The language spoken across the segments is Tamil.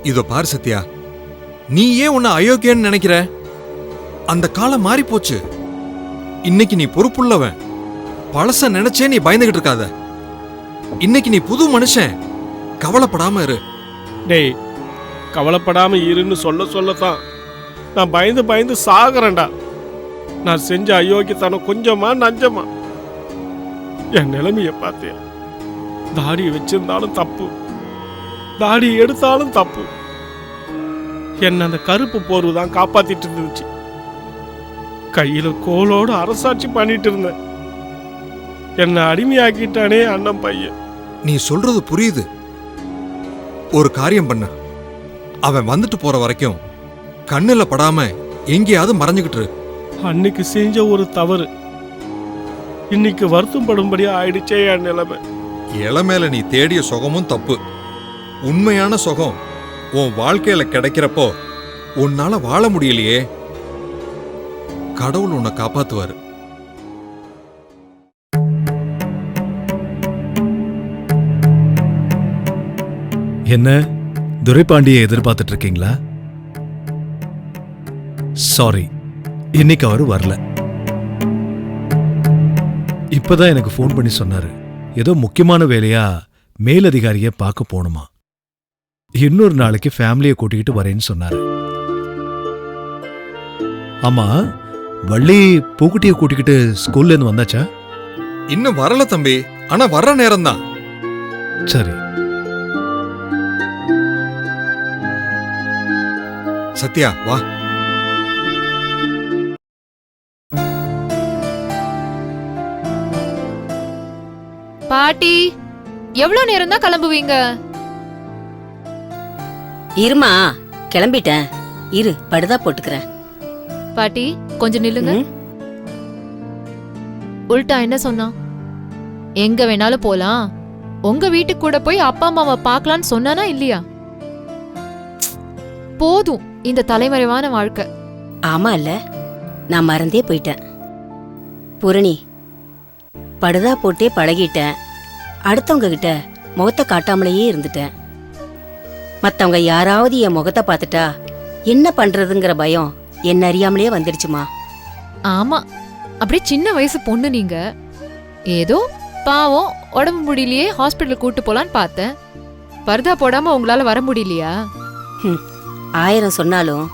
இதோ பாரு சத்யா, நீ ஏன் உன்னை அயோக்கியன்னு நினைக்கிற? அந்த காலம் மாறி போச்சு. இன்னைக்கு நீ பொறுப்புள்ளவன். பழச நினைச்சே நீ பயந்துகிட்டு இருக்காத. இன்னைக்கு நீ புது மனுஷன். கவலைப்படாம இரு. டேய், கவலைப்படாம இருன்னு சொல்லத்தான் நான் பயந்து பயந்து சாகுறேன்டா. நான் செஞ்ச அயோக்கியத்தனம் கொஞ்சமா நஞ்சமா? என் நிலைமைய பார்த்தியா? தாடி வச்சிருந்தாலும் தப்பு, தாடி எடுத்தாலும் தப்பு. என்ன அந்த கருப்பு போர்வு தான் காப்பாத்திட்டு இருந்துச்சு. கையில கோலோடு அரசாட்சி பண்ணிட்டு இருந்தேன். என்ன அடிமையாக்கிட்டானே அண்ணன் பையன். நீ சொல்றது புரியுது. ஒரு காரியம் பண்ண, அவன் வந்துட்டு போற வரைக்கும் கண்ணுல படாம எங்கேயாவது மறைஞ்சுக்கிட்டு. அன்னைக்கு செஞ்ச ஒரு தவறு இன்னைக்கு வருத்தம் படும்படியா ஆயிடுச்சே என் நிலைமை. இளமேல நீ தேடிய சுகமும் தப்பு. உண்மையான சுகம் உன் வாழ்க்கையில கிடைக்கிறப்போ உன்னால வாழ முடியலையே. கடவுள் உன்னை காப்பாத்துவாரு. என்ன துரைபாண்டியை எதிர்பார்த்துட்டு இருக்கீங்களா? சாரி, இன்னைக்கு அவரு வரல. இப்பதான் எனக்கு ஃபோன் பண்ணி சொன்னாரு, ஏதோ முக்கியமான வேலையா மேலதிகாரிய பார்க்க போணுமா. இன்னொரு நாளைக்கு ஃபேமிலியை கூட்டிக்கிட்டு வரேன்னு சொன்னாரு. ஆமா, வள்ளி பூக்குட்டியை கூட்டிக்கிட்டு ஸ்கூல்ல இருந்து வந்தாச்சா? இன்னும் வரல தம்பி, ஆனா வர்ற நேரம்தான். சரி. சத்யா வா. பாட்டி, எவ்வளவு நேரம் தான் கிளம்புவீங்க? இருமா, கிளம்பிட்டேன். இரு, படுதா போட்டுக்கிறேன். பாட்டி கொஞ்சம் நில்லுங்க. உல்டா என்ன சொன்னா? எங்க வேணாலும் போலாம், உங்க வீட்டுக்கு கூட போய் அப்பா அம்மாவை பார்க்கலான்னு சொன்னானா இல்லையா? போதும் இந்த தலைமறைவான வாழ்க்கை. ஆமா இல்ல, நான் மறந்தே போயிட்டேன். பூரணி, படுதா போட்டே பழகிட்டேன். அடுத்தவங்க கிட்ட முகத்தை காட்டாமலேயே இருந்துட்டேன். மத்தவங்க யாராவது என் முகத்தை பார்த்துட்டா என்ன பண்றதுங்கிற பயம் என்ன அறியாமலே வந்துடுச்சுமா. ஆமா, அப்படியே சின்ன வயசு பொண்ணு நீங்க. ஏதோ பாவம் உடம்பு முடியலையே ஹாஸ்பிட்டல் கூட்டு போலான்னு பார்த்தேன். பர்தா போடாம உங்களால வர முடியலையா? 1000 சொன்னாலும்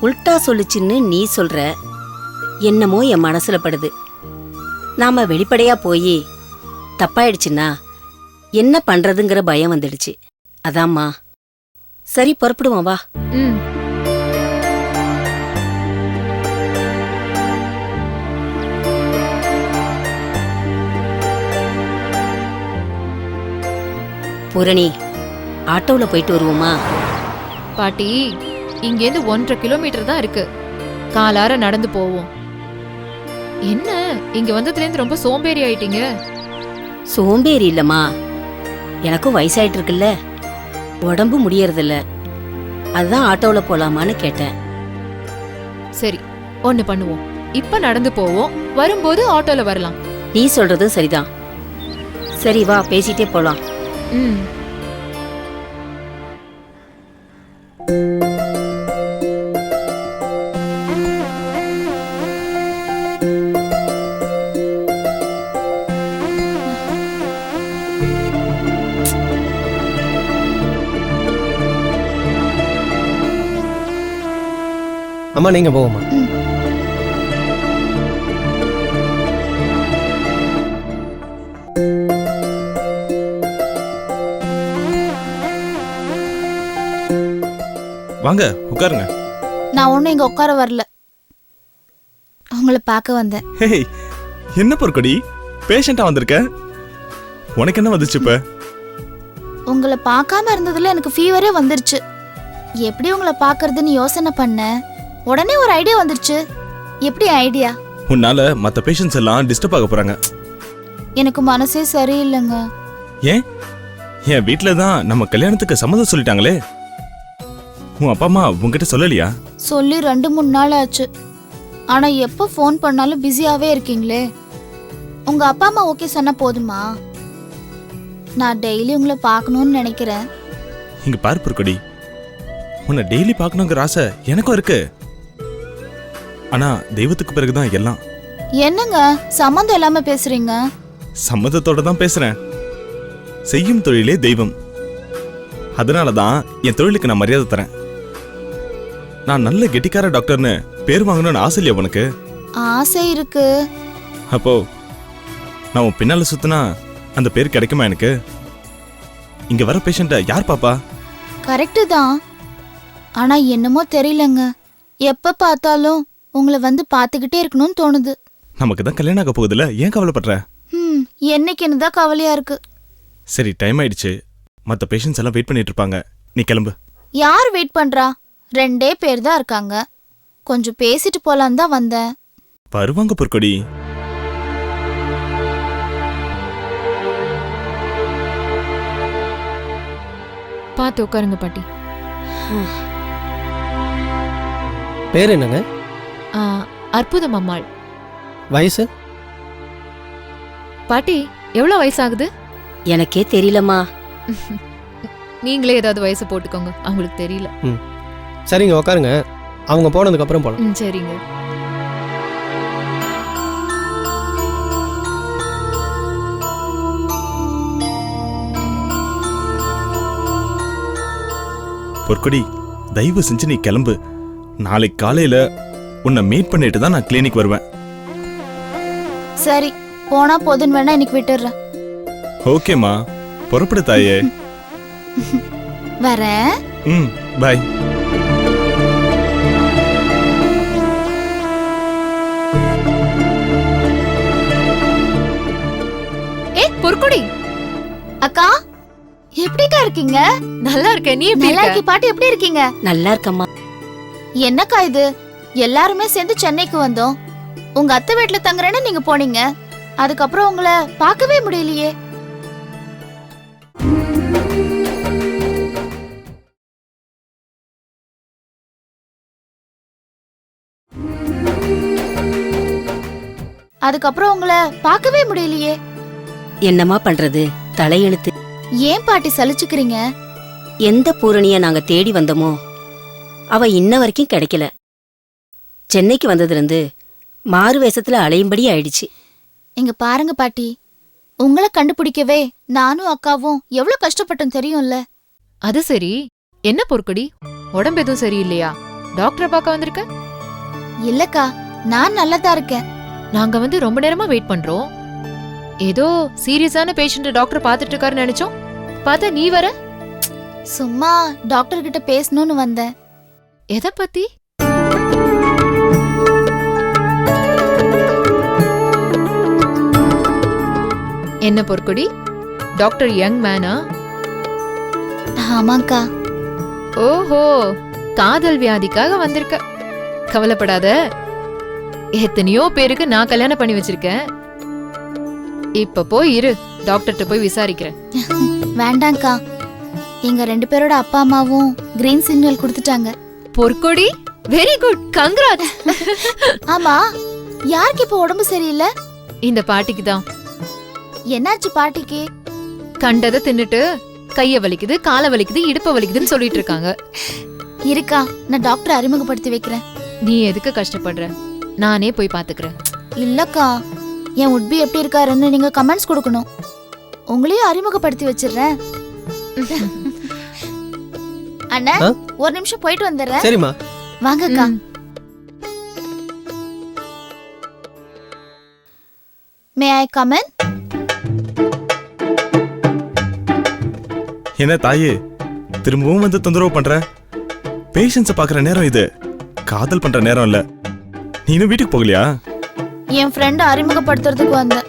உல்டா சொல்லுச்சுன்னு நீ சொல்ற. என்னமோ என் மனசுல படுது. நாம வெளிப்படையா போய் தப்பாயிடுச்சுன்னா என்ன பண்றதுங்கிற பயம் வந்துடுச்சு. அதாம்மா. சரி, புறப்படுவோம் வா. பூரணி, ஆட்டோல போயிட்டு வருவோமா? பாட்டி, இங்கேருந்து 1.5 கிலோமீட்டர் தான் இருக்கு. காலார நடந்து போவோம். என்ன இங்க வந்ததுல இருந்து ரொம்ப சோம்பேறி ஆயிட்டீங்க? சோம்பேறி இல்லம்மா, எனக்கும் வயசாயிட்டு இருக்குல்ல, உடம்பு முடியறதில்ல. அதுதான் ஆட்டோல போலாமான்னு கேட்டேன். சரி, ஒண்ணு பண்ணுவோம். இப்ப நடந்து போவோம், வரும்போது ஆட்டோல வரலாம். நீ சொல்றது சரிதான். சரி வா, பேசிட்டே போலாம். அம்மா நீங்க போவோமா? வாங்க உட்காருங்க. நான் ஒன்னும் இங்க உட்கார வரல, உங்களை பார்க்க வந்தேன். ஹேய், என்ன பொறுக்கடி பேஷண்டா வந்திருக்க? உனக்கு என்ன வந்துச்சு? இப்ப உங்களை பார்க்காம இருந்ததுல எனக்கு ஃபீவரே வந்துருச்சு. எப்படி உங்களை பார்க்கறதுன்னு யோசனை பண்ண, உடனே ஒரு ஐடியா வந்துருச்சு. எப்படி ஐடியா? உன்னால மத்த பேஷண்ட்ஸ் எல்லாம் டிஸ்டர்ப் ஆக போறாங்க. எனக்கு மனசே சரியில்லைங்க. ஏன்? என் வீட்டுல தான் நம்ம கல்யாணத்துக்கு சம்மதம் சொல்லிட்டாங்களே. உன் அப்பா அம்மா உங்ககிட்ட சொல்லலையா? சொல்லி 2-3 நாள் ஆச்சு. ஆனா எப்போ ஃபோன் பண்ணாலும் பிஸியாவே இருக்கீங்களே. உங்க அப்பா அம்மா ஓகே சொன்னா போதுமா? நான் டெய்லி உங்களை பார்க்கணும்னு நினைக்கிறேன். இங்க பாரு பொறுக்கடி, உன்னை டெய்லி பார்க்கணுங்கிற ஆசை எனக்கும் இருக்கு. ஆனா தெய்வத்துக்கு பிறகுதான் எல்லாம். என்னங்க சம்மந்தம் இல்லாம பேசுறீங்க? சம்மதத்தோட தான் பேசுறேன். செய்யும் தொழிலே தெய்வம். அதனாலதான் என் தொழிலுக்கு நான் மரியாதை தரேன். நான் நல்ல கெட்டிக்கார டாக்டர்னு பேர் வாங்கணும்னு ஆசை இல்லையா உனக்கு? ஆசை இருக்கு. அப்போ நான் உன் பின்னால சுத்தினா அந்த பேர் கிடைக்குமா எனக்கு? இங்க வர பேஷண்ட யார் பாப்பா? கரெக்டு தான். ஆனா என்னமோ தெரியலங்க, எப்ப பார்த்தாலும் உங்களை வந்து பார்த்துக்கிட்டே இருக்கணும்னு தோணுது. நமக்கு தான் கல்யாணம் ஆக போகுதுல, ஏன் கவலைப்படுற? என்னைக்குன்னு தான் கவலையா இருக்கு. சரி, டைம் ஆயிடுச்சு. மற்ற பேஷண்ட்ஸ் எல்லாம் வெயிட் பண்ணிட்டு இருப்பாங்க. நீ கிளம்பு. யார் வெயிட் பண்றா? 2 பேர் தான் இருக்காங்க. கொஞ்சம் பேசிட்டு போலாம் தான் வந்தேன். வருவாங்க பொற்கொடி. பார்த்து உட்காருங்க பாட்டி. பேர் என்னங்க? அற்புதம் அம்மாள். வயசு? பாட்டி எவ்வளவு வயசாகுது? எனக்கே தெரியலம்மா. நீங்களே ஏதாவது வயசு போட்டுக்கோங்க, அவங்களுக்கு தெரியல. சரிங்க, உட்காருங்க. அவங்க போனதுக்கு அப்புறம் போலாம். சரிங்க. பொற்கொடி, தயவு செஞ்சு நீ கிளம்பு. நாளைக்கு காலையில உன்னை மீட் பண்ணிட்டு தான் நான் கிளினிக் வருவேன். சரி, போனா போதுன்னு வேணா இன்னைக்கு விட்டுடுறேன். ஓகேம்மா, புறப்படு தாயே. வரேன். பாய். பொற்கொடி அக்கா, எப்படிக்கா இருக்கீங்க? நல்லா இருக்க. நீ எப்படி நல்லா இருக்க? இருக்கி. பாட்டி எப்படி இருக்கீங்க? நல்லா இருக்கம்மா. என்னக்கா இது, எல்லாருமே சேர்ந்து சென்னைக்கு வந்தோம். உங்க அத்தை வீட்டுல தங்குறேன்னு நீங்க போனீங்க. அதுக்கப்புறம் உங்களை பார்க்கவே முடியலையே. அதுக்கப்புறம் உங்களை பார்க்கவே முடியலையே. என்னம்மா பண்றது, தலையெழுத்து. ஏன் பாட்டி சலிச்சுக்கிறீங்க? எந்த பூரணிய நாங்க தேடி வந்தோமோ அவ இன்ன வரைக்கும் கிடைக்கல. சென்னைக்கு வந்ததிலிருந்து மாறு வேஷத்துல அலையும்படி ஆயிடுச்சு. இங்க பாருங்க பாட்டி, உங்களை கண்டுபிடிக்கவே நானும் அக்காவும் எவ்வளவு கஷ்டப்பட்டோம் தெரியும்ல. அது சரி, என்ன பொற்கொடி, உடம்பு எதுவும் சரியில்லையா? டாக்டரை பார்க்க வந்திருக்க? இல்லக்கா, நான் நல்லதா இருக்கேன். நாங்க வந்து ரொம்ப நேரமா வெயிட் பண்றோம். ஏதோ சீரியஸான பேஷண்ட் டாக்டர் பார்த்துட்டு இருக்காருன்னு நினைச்சோம். பார்த்தா நீ வர. சும்மா டாக்டர் கிட்ட பேசணும்னு வந்தேன். எதை பத்தி? என்ன பொற்கொடி, டாக்டர் யங் மேனா? ஆமாக்கா. ஓஹோ, காதல் வியாதிக்காக வந்திருக்க. கவலைப்படாத, எத்தனையோ பேருக்கு நான் கல்யாணம் பண்ணி வச்சிருக்கேன். இப்ப போய் இரு, டாக்டர்கிட்ட போய் விசாரிக்கிறேன். வேண்டாங்க்கா, எங்க 2 பேரோட அப்பா அம்மாவும் கிரீன் சிக்னல் கொடுத்துட்டாங்க. பொற்கொடி, வெரி குட், கங்க்ராட்ஸ். ஆமா, யாருக்கு இப்ப உடம்பு சரியில்லை? இந்த பாட்டிக்கு தான். என்னாச்சு பாட்டிக்கு? கண்டதை தின்னுட்டு கைய வலிக்குது, காலை வலிக்குது, இடுப்ப வலிக்குதுன்னு சொல்லிட்டு இருக்காங்க. இருக்கா, நான் டாக்டர் அறிமுகப்படுத்தி வைக்கிறேன். நீ எதுக்கு கஷ்டப்படுற? நானே போய் பாத்துக்கிறேன். இல்லக்கா, என் உட்பி எப்படி இருக்காருன்னு நீங்க கமெண்ட்ஸ் கொடுக்கணும். உங்களையும் அறிமுகப்படுத்தி வச்சிடுறேன். அண்ணா, ஒரு நிமிஷம் போயிட்டு வந்துடுறேன். சரிம்மா, வாங்கக்கா. மே ஐ கம் இன்? என்ன தாயே, திரும்பவும் வந்து தொந்தரவு பண்ற? பேஷண்ட்ஸை பாக்குற நேரம் இது, காதல் பண்ற நேரம் இல்ல. நீ இன்னும் வீட்டுக்கு போகலையா? என் ஃப்ரெண்ட் அறிமுகப்படுத்துறதுக்கு வந்தேன்.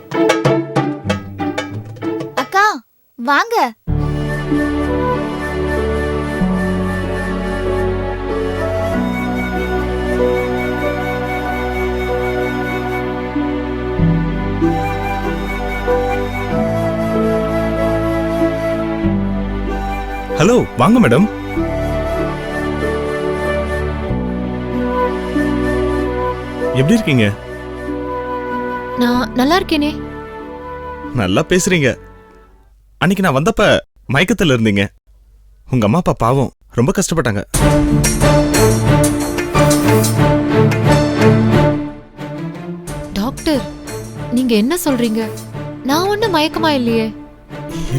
அக்கா வாங்க. ஹலோ, வாங்க மேடம். எப்படி இருக்கீங்க? நான் நல்லா இருக்கேனே. நல்லா பேசுறீங்க. அன்னைக்கு நான் வந்தப்ப மயக்கத்துல இருந்தீங்க. உங்க அம்மா அப்பா பாவம், ரொம்ப கஷ்டப்பட்டாங்க. டாக்டர், நீங்க என்ன சொல்றீங்க? நான் ஒண்ணும் மயக்கமா இல்லையே.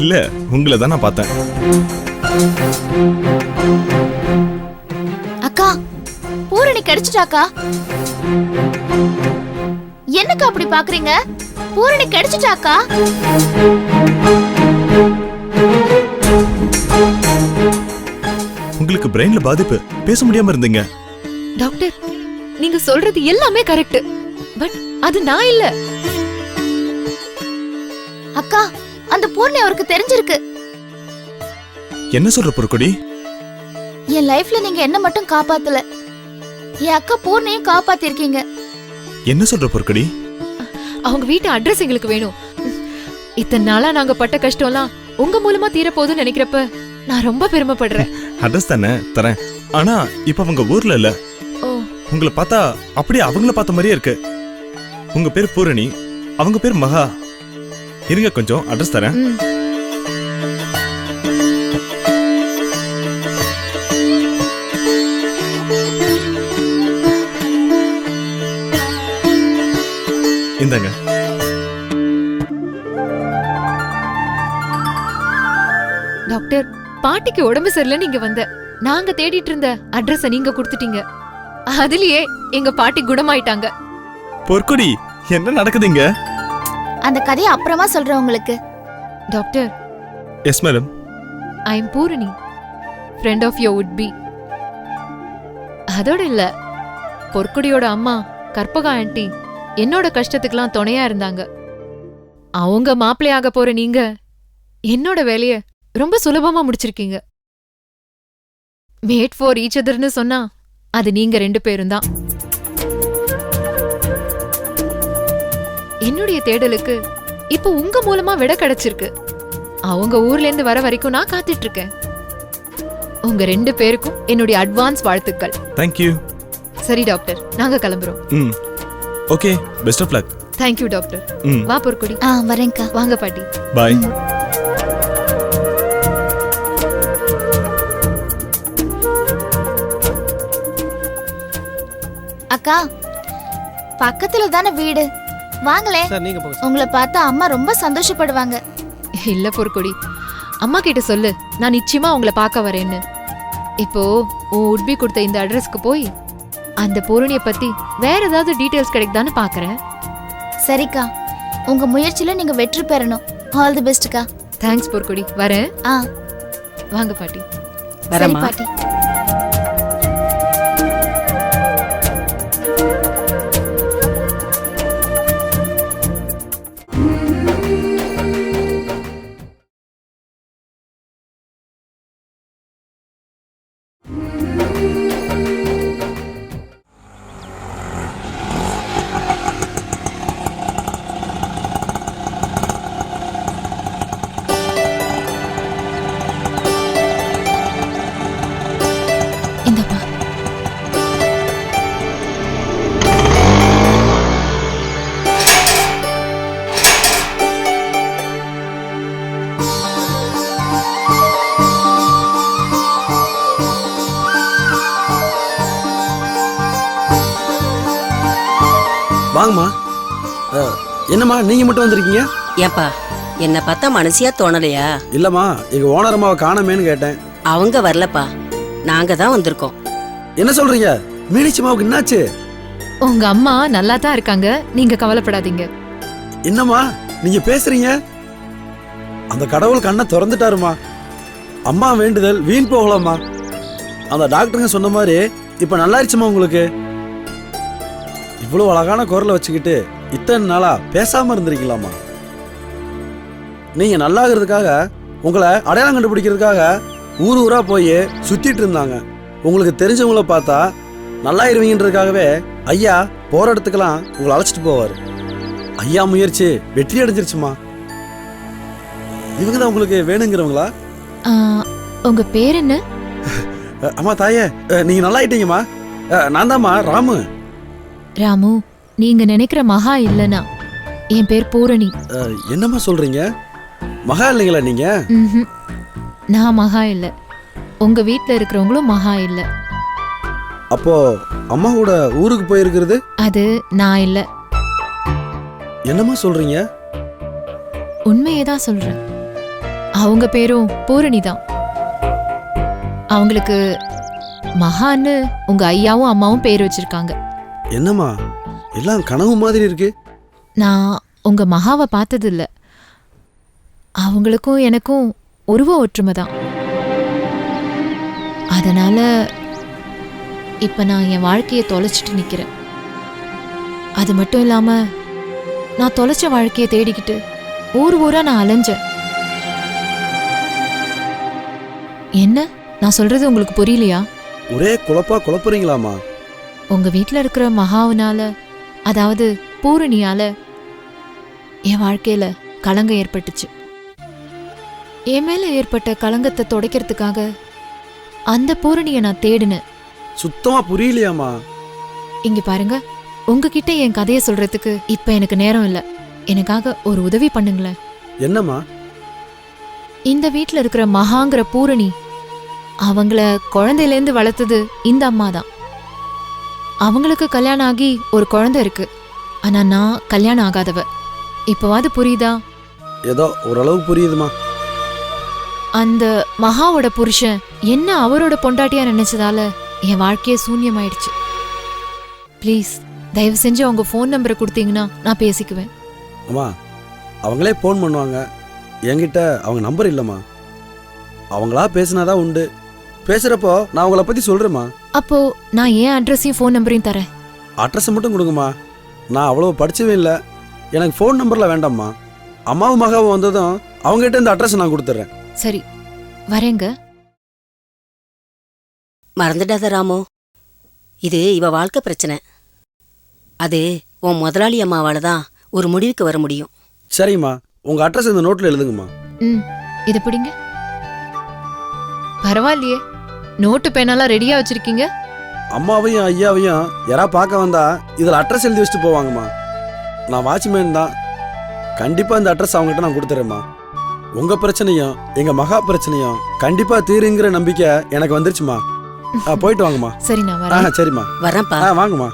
இல்ல, உங்களை தான் நான் பார்த்தேன். அக்கா, பூரணி கிடைச்சிட்டாக்கா. என்னக்கா அப்படி பாக்குறீங்க? பூரணி கிடைச்சிட்டாக்கா. உங்களுக்கு பிரெயின்ல பாதிப்பு, பேச முடியாம இருந்தீங்க. டாக்டர், நீங்க சொல்றது எல்லாமே கரெக்ட். பட் அது நான் இல்ல. அக்கா, அந்த பூரணி அவருக்கு தெரிஞ்சிருக்கு. என்ன சொல்ற பொற்கொடி? என் லைஃப்ல நீங்க என்ன மட்டும் காப்பாத்தல, என் அக்கா பூர்ணியும் காப்பாத்திருக்கீங்க. என்ன சொல்ற பொற்கொடி? அவங்க வீட்டு அட்ரஸ் எங்களுக்கு வேணும். இத்தனை நாளா நாங்க பட்ட கஷ்டம்லாம் உங்க மூலமா தீர போகுதுன்னு நினைக்கிறப்ப நான் ரொம்ப பெருமைப்படுறேன். அட்ரஸ் தானே தரேன். ஆனா இப்ப அவங்க ஊர்ல இல்ல. ஓ, உங்களை பார்த்தா அப்படியே அவங்கள பார்த்த மாதிரியே இருக்கு. உங்க பேர் பூரணி, அவங்க பேர் மகா. இருங்க, கொஞ்சம் அட்ரஸ் தரேன். ம். இந்தாங்க. டாக்டர், பாட்டிக்கு உடம்பு சரியில்லை, நீங்க வந்த நாங்க தேடிட்டு இருந்த அட்ரஸ நீங்க கொடுத்துட்டீங்க. அதுலயே எங்க பாட்டி குணமாயிட்டாங்க. பொற்கொடி, என்ன நடக்குதுங்க? அந்த கதையை அப்புறமா சொல்றேன் உங்களுக்கு. Doctor, yes madam. I am Poorani, friend of your would be. அதோட இல்ல, பொற்குடியோட அம்மா கற்பகா ஆண்டி என்னோட கஷ்டத்துக்கெல்லாம் துணையா இருந்தாங்க. அவங்க மாப்பிள்ளையாக போற நீங்க என்னோட வேலைய ரொம்ப சுலபமா முடிச்சிருக்கீங்க. மேட் ஃபார் ஈச் அதர்னு சொன்னா அது நீங்க 2 பேரும் தான். என்னுடைய தேடலுக்கு இப்ப உங்க மூலமா விட கிடைச்சிருக்கு. அவங்க ஊர்ல இருந்து வர வரைக்கும் நான் காத்துட்டு இருக்கேன். உங்க 2 பேருக்கும் என்னுடைய அட்வான்ஸ் வாழ்த்துக்கள். தேங்க்யூ. சரி டாக்டர், நாங்க கிளம்புறோம். ம், okay, best of luck. Thank you doctor. ம், வா பொற்குடி. வரேன்க்கா. வாங்க பாட்டி. பாய். அக்கா, பக்கத்துல தானே வீடு, வாங்களே. சார் நீங்க போங்க. உங்களை பார்த்தா அம்மா ரொம்ப சந்தோஷப்படுவாங்க. இல்ல பொற்குடி, அம்மா கிட்ட சொல்லு நான் நிச்சயமா உங்களை பார்க்க வரேன்னு. இப்போ உன் உட்பி கொடுத்த இந்த அட்ரஸ்க்கு போய் அந்த பூரணிய பத்தி வேற ஏதாவது டீடைல்ஸ் கிடைக்குதான்னு பாக்குறேன். சரிக்கா, உங்க முயற்சியில நீங்க வெற்றி பெறணும். ஆல் தி பெஸ்ட்க்கா. தேங்க்ஸ் பொற்குடி, வரேன். ஆ, வாங்க பாட்டி. சரி வரமா? பாட்டி. இந்தப்பா. வாங்கம்மா. என்னம்மா நீங்க மட்டும் வந்திருக்கீங்க? ஏப்பா, என்ன பார்த்தா மனசியா தோணலையா? இல்லம்மா, எங்க ஓனர் அம்மாவை காணமேன்னு கேட்டேன். அவங்க வரலப்பா, நாங்க தான் வந்திருக்கோம். என்ன சொல்றீங்க? மீனாட்சிமாவுக்கு என்னாச்சு? உங்க அம்மா நல்லா தான் இருக்காங்க, நீங்க கவலைப்படாதீங்க. என்னம்மா நீங்க பேசுறீங்க? அந்த கடவுள் கண்ணை திறந்துட்டாருமா. அம்மா வேண்டுதல் வீண் போகலாமா. அந்த டாக்டருங்க சொன்ன மாதிரி இப்ப நல்லாயிருச்சுமா உங்களுக்கு. இவ்வளவு அழகான குரலை வச்சுக்கிட்டு இத்தனை நாளா பேசாம இருந்திருக்கலாமா? நீங்க நல்லாகிறதுக்காக, உங்களை அடையாளம் கண்டுபிடிக்கிறதுக்காக ஊர் ஊரா போய் சுத்திட்டு இருந்தாங்க. உங்களுக்கு தெரிஞ்சவங்கள பார்த்தா நல்லாயிருவீங்கன்றதுக்காகவே ஐயா போற இடத்துக்கெல்லாம் உங்களை அழைச்சிட்டு போவாரு. ஐயா முயற்சி வெற்றி அடைஞ்சிருச்சுமா. இவங்க தான் உங்களுக்கு வேணுங்கிறவங்களா? உங்க பேர் என்ன? அம்மா தாயே, நீங்க நல்லா ஆயிட்டீங்கம்மா. நான் தாம்மா ராமு. ராமு, நீங்க நினைக்கிற மகா இல்லனா, என் பேர் பூரணி. என்னம்மா சொல்றீங்க? மகா இல்லைங்களா நீங்க? நான் மகா இல்ல. உங்க வீட்ல இருக்கிறவங்களும் மகா இல்ல. அப்போ அம்மா கூட ஊருக்கு போயிருக்கிறது அது நான் இல்ல. என்னம்மா சொல்றீங்க? உண்மையே தான் சொல்றேன். அவங்க பேரும் பூரணி தான். அவங்களுக்கு மகான்னு உங்க ஐயாவும் அம்மாவும் பேர் வச்சிருக்காங்க. என்னம்மா எல்லாம் கனவு மாதிரி இருக்கு. நான் உங்க மகாவை பார்த்தது இல்ல. அவங்களுக்கும் எனக்கும் உருவ ஒற்றுமை தான். அதனால இப்ப நான் என் வாழ்க்கையை தொலைச்சிட்டு நிக்கிறேன். அது மட்டும் இல்லாம நான் தொலைச்ச வாழ்க்கையை தேடிக்கிட்டு ஊர் ஊரா நான் அலைஞ்சேன். என்ன நான் சொல்றது உங்களுக்கு புரியலையா? ஒரே குழப்புறீங்களாமா? உங்க வீட்ல இருக்கிற மகாவுனால, அதாவது பூரணியால என் வாழ்க்கையில களங்கம் ஏற்பட்டுச்சு. என் மேல ஏற்பட்ட களங்கத்தை துடைக்கிறதுக்காக அந்த பூரணியை நான் தேடினேன். சுத்தமா புரியலையாமா? இங்க பாருங்க, உங்ககிட்ட என் கதையை சொல்றதுக்கு இப்ப எனக்கு நேரம் இல்ல. எனக்காக ஒரு உதவி பண்ணுங்களேன். என்னம்மா? இந்த வீட்ல இருக்கிற மகாங்கிற பூரணி அவங்கள குழந்தையிலேருந்து வளர்த்தது இந்த அம்மா தான். அவங்களுக்கு கல்யாணம் ஆகி ஒரு குழந்தை இருக்கு. ஆனா நான் கல்யாணம் ஆகாதவ. இப்பவாது புரியுதா? ஏதோ ஓரளவு புரியுதுமா. அந்த மகாவோட புருஷன் என்ன அவரோட பொண்டாட்டியா நினைச்சதால என் வாழ்க்கையே சூன்யமாயிடுச்சு. ப்ளீஸ் தயவு செஞ்சு அவங்க ஃபோன் நம்பரை கொடுத்தீங்கன்னா நான் பேசிக்குவேன். அம்மா அவங்களே ஃபோன் பண்ணுவாங்க. என்கிட்ட அவங்க நம்பர் இல்லைம்மா. அவங்களா பேசினாதான் உண்டு. பேசுறப்போ நான் உங்களை பத்தி சொல்றேம்மா. அப்போ நான் ஏன் அட்ரஸையும் ஃபோன் நம்பரையும் தரேன். அட்ரஸை மட்டும் கொடுங்கம்மா. நான் அவ்வளோ படிச்சவே இல்லை. எனக்கு ஃபோன் நம்பர்லாம் வேண்டாம்மா. அம்மாவும் மகாவும் வந்ததும் அவங்ககிட்ட இந்த அட்ரஸ் நான் கொடுத்துட்றேன். சரி வரேங்க. மறந்துடாத ராமு, இது இவ வாழ்க்கை பிரச்சனை. அது உன் முதலாளி அம்மாவால தான் ஒரு முடிவுக்கு வர முடியும். சரிம்மா, உங்க அட்ரஸ் இந்த நோட்ல எழுதுங்கம்மா. இது பிடிங்க. பரவாயில்லையே, நோட்டு பேனெல்லாம் ரெடியா வச்சிருக்கீங்க. அம்மாவையும் ஐயாவையும் யாரா பார்க்க வந்தா இதில் அட்ரஸ் எழுதி வச்சுட்டு போவாங்கம்மா. நான் வாட்ச்மேன் தான். கண்டிப்பா இந்த அட்ரஸ் அவங்ககிட்ட நான் கொடுத்துறேம்மா. உங்க பிரச்சனையும் எங்க மகா பிரச்சனையும் கண்டிப்பா தீருங்கிற நம்பிக்கை எனக்கு வந்துருச்சுமா. போயிட்டு வாங்கம்மா. சரி நான் வரேன். சரிம்மா வரேன்ப்பா. வாங்கம்மா.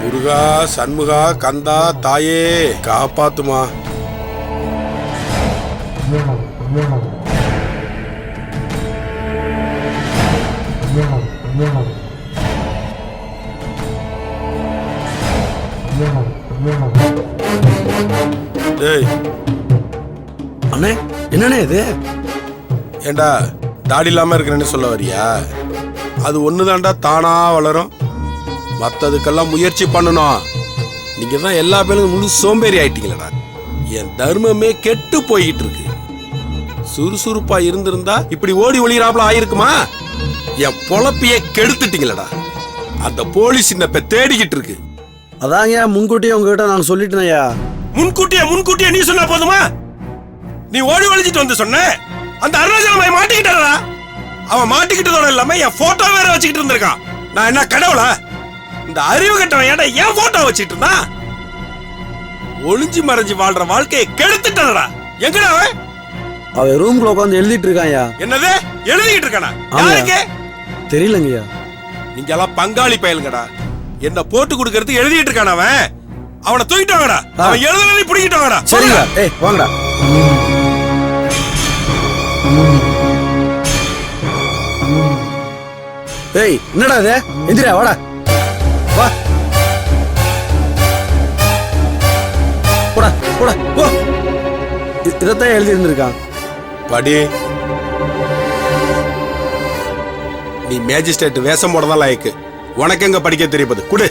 முருகா, சண்முகா, கந்தா, தாயே காப்பாத்துமா. டேய் அண்ணே, என்னண்ணே இது? ஏண்டா தாடி இல்லாம இருக்கிறேன்னு சொல்ல வரியா? அது ஒண்ணுதான்டா தானா வளரும். மற்றதுக்கெல்லாம் முயற்சி பண்ணணும். நீங்க தான் எல்லா பேரும் முழு சோம்பேறி ஆயிட்டீங்களடா. என் தர்மமே கெட்டு போய்கிட்டு இருக்கு. சுறுசுறுப்பா இருந்திருந்தா இப்படி ஓடி ஒளிராப்ல ஆயிருக்குமா? என் பொழப்பிய கெடுத்துட்டீங்களடா. அந்த போலீஸ் இன்னப்ப தேடிக்கிட்டு இருக்கு. அதாங்க முன்கூட்டியே உங்ககிட்ட நாங்க சொல்லிட்டேனையா. முன்கூட்டியே நீ சொன்னா போதுமா? நீ ஓடி ஒளிஞ்சிட்டு வந்து சொன்ன. அந்த அருணாச்சலம் மாட்டிக்கிட்டாரா? அவன் மாட்டிக்கிட்டதோட இல்லாம என் போட்டோ வேற வச்சுக்கிட்டு இருந்திருக்கான். நான் என்ன கடவுளா? இந்த அறிவு கட்டவன் ஏடா என் போட்டோ வச்சுட்டு இருந்தா? ஒளிஞ்சு மறைஞ்சு வாழ்ற வாழ்க்கையை கெடுத்துட்டாரா? எங்கடா அவன்? அவன் ரூம்குள்ள உட்காந்து எழுதிட்டு இருக்கான்யா. என்னது எழுதிக்கிட்டு இருக்கானா? யாருக்கு தெரியலங்கய்யா. நீங்க எல்லாம் பங்காளி பயலுங்கடா. என்ன போட்டு கொடுக்கறதுக்கு எழுதிட்டு இருக்கான அவன். அவனை தூக்கிட்டு வாங்கடா. அவன் எழுதுனதை பிடிக்கிட்டு வாங்கடா. சரிங்க. வாங்கடா. என்னடா இது? எந்திரா, வாடா. வா. போடா போடா போ. இதத்தான் எழுதி இருந்திருக்கான். படி. நீ மேஜிஸ்ட்ரேட் வேஷம் போடதான் லாயக்கு. உனக்கு எங்க படிக்க தெரியாது. குடு.